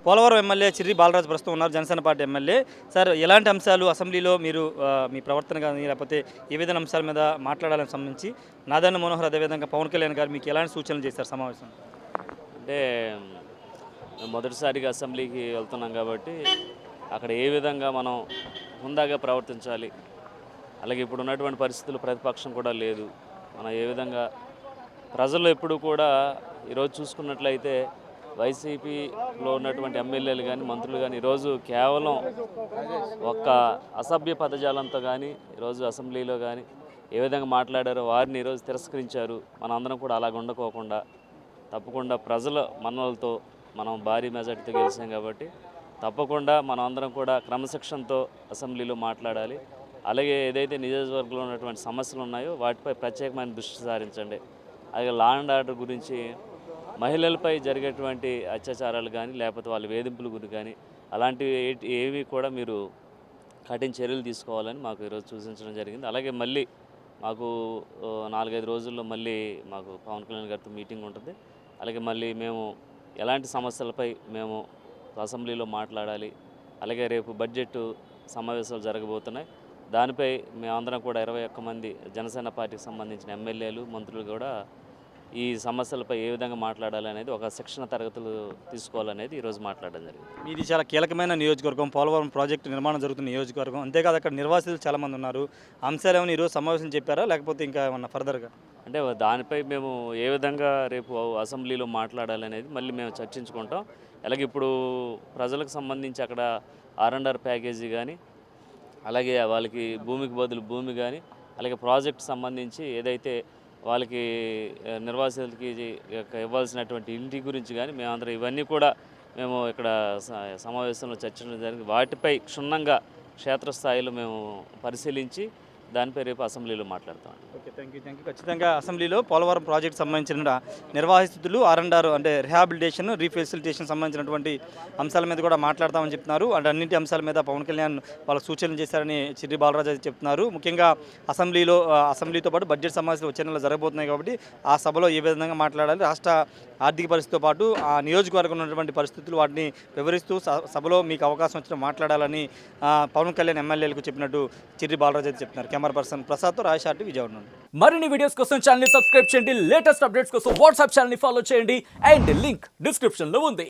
Polavaram MLA Chirri Balaraju ప్రస్తుతం ఉన్నారు, Janasena party MLA. Sir, ఎలాంటి అంశాలు అసెంబ్లీలో మీరు మీ ప్రవర్తన కానీ లేకపోతే ఏ విధమైన అంశాల మీద మాట్లాడాలని సంబంధించి నాదెండ్ల మనోహర్ అదేవిధంగా పవన్ కళ్యాణ్ గారు మీకు ఎలాంటి సూచనలు చేశారు సమావేశం? అంటే మొదటిసారిగా అసెంబ్లీకి వెళ్తున్నాం కాబట్టి అక్కడ ఏ విధంగా మనం హుందాగా ప్రవర్తించాలి, అలాగే ఇప్పుడు ఉన్నటువంటి పరిస్థితులు ప్రతిపక్షం కూడా లేదు, మనం ఏ విధంగా ప్రజలు ఎప్పుడు కూడా ఈరోజు చూసుకున్నట్లయితే వైసీపీలో ఉన్నటువంటి ఎమ్మెల్యేలు కానీ మంత్రులు కానీ ఈరోజు కేవలం ఒక్క అసభ్య పదజాలంతో కానీ ఈరోజు అసెంబ్లీలో కానీ ఏ విధంగా మాట్లాడారో వారిని ఈరోజు తిరస్కరించారు. మనందరం కూడా అలాగ ఉండకోకుండా తప్పకుండా ప్రజల మన్నలతో మనం భారీ మెజార్టీతో గెలిచాం కాబట్టి తప్పకుండా మనం అందరం కూడా క్రమశిక్షణతో అసెంబ్లీలో మాట్లాడాలి. అలాగే ఏదైతే నియోజకవర్గంలో ఉన్నటువంటి సమస్యలు ఉన్నాయో వాటిపై ప్రత్యేకమైన దృష్టి సారించండి. అలాగే లా అండ్ ఆర్డర్ గురించి, మహిళలపై జరిగేటువంటి అత్యాచారాలు కానీ లేకపోతే వాళ్ళ వేధింపుల గురించి కానీ అలాంటివి ఏవి కూడా మీరు కఠిన చర్యలు తీసుకోవాలని మాకు ఈరోజు సూచించడం జరిగింది. అలాగే మళ్ళీ మాకు 4-5 రోజుల్లో మళ్ళీ మాకు పవన్ కళ్యాణ్ గారితో మీటింగ్ ఉంటుంది. అలాగే మళ్ళీ మేము ఎలాంటి సమస్యలపై మేము అసెంబ్లీలో మాట్లాడాలి, అలాగే రేపు బడ్జెట్ సమావేశాలు జరగబోతున్నాయి, దానిపై మేమందరం కూడా 21 మంది జనసేన పార్టీకి సంబంధించిన ఎమ్మెల్యేలు మంత్రులు కూడా ఈ సమస్యలపై ఏ విధంగా మాట్లాడాలి అనేది ఒక శిక్షణ తరగతులు తీసుకోవాలనేది ఈరోజు మాట్లాడడం జరిగింది. ఇది చాలా కీలకమైన నియోజకవర్గం, పోలవరం ప్రాజెక్టు నిర్మాణం జరుగుతున్న నియోజకవర్గం. అంతేకాదు అక్కడ నిర్వాసితులు చాలామంది ఉన్నారు. అంశాలు ఏమైనా ఈరోజు సమావేశం చెప్పారా లేకపోతే ఇంకా ఏమన్నా ఫర్దర్గా? అంటే దానిపై మేము ఏ విధంగా రేపు అసెంబ్లీలో మాట్లాడాలనేది మళ్ళీ మేము చర్చించుకుంటాం. అలాగే ఇప్పుడు ప్రజలకు సంబంధించి అక్కడ R&R ప్యాకేజీ కానీ, అలాగే వాళ్ళకి భూమికి బదులు భూమి కానీ, అలాగే ప్రాజెక్ట్ సంబంధించి ఏదైతే వాళ్ళకి నిర్వాసితులకి ఇవ్వాల్సినటువంటి ఇంటి గురించి కానీ మేమందరం ఇవన్నీ కూడా మేము ఇక్కడ సమావేశంలో చర్చించడం జరిగింది. వాటిపై క్షుణ్ణంగా క్షేత్రస్థాయిలో మేము పరిశీలించి దానిపై రేపు అసెంబ్లీలో మాట్లాడతాం. Okay, thank you. ఖచ్చితంగా అసెంబ్లీలో పోలవరం ప్రాజెక్ట్ సంబంధించిన నిర్వాసితులు R&R అంటే రిహాబిలిటేషన్, రీఫెసిలిటేషన్ సంబంధించినటువంటి అంశాల మీద కూడా మాట్లాడతామని చెప్తున్నారు. అంటే అన్నింటి అంశాల మీద పవన్ కళ్యాణ్ వాళ్ళకు సూచనలు చేశారని చిర్రి బాలరాజు అయితే చెప్తున్నారు. ముఖ్యంగా అసెంబ్లీతో పాటు బడ్జెట్ సమావేశాలు వచ్చే నెలలో జరగబోతున్నాయి కాబట్టి ఆ సభలో ఏ విధంగా మాట్లాడాలి, రాష్ట్ర ఆర్థిక పరిస్థితితో పాటు ఆ నియోజకవర్గంలో ఉన్నటువంటి పరిస్థితులు వాటిని వివరిస్తూ సభలో మీకు అవకాశం వచ్చిన మాట్లాడాలని పవన్ కళ్యాణ్ ఎమ్మెల్యేలకు చెప్పినట్టు చిర్రి బాలరాజు అయితే చెప్తున్నారు. కెమెరా పర్సన్ ప్రసాద్తో రాజశేఖర్, విజయవాడ నుండి. మరిన్ని వీడియోస్ కోసం ఛానల్ ని సబ్స్క్రైబ్ చేయండి, లేటెస్ట్ అప్డేట్స్ కోసం వాట్సాప్ ఛానల్ ని ఫాలో చేయండి అండ్ లింక్ డిస్క్రిప్షన్ లో ఉంది.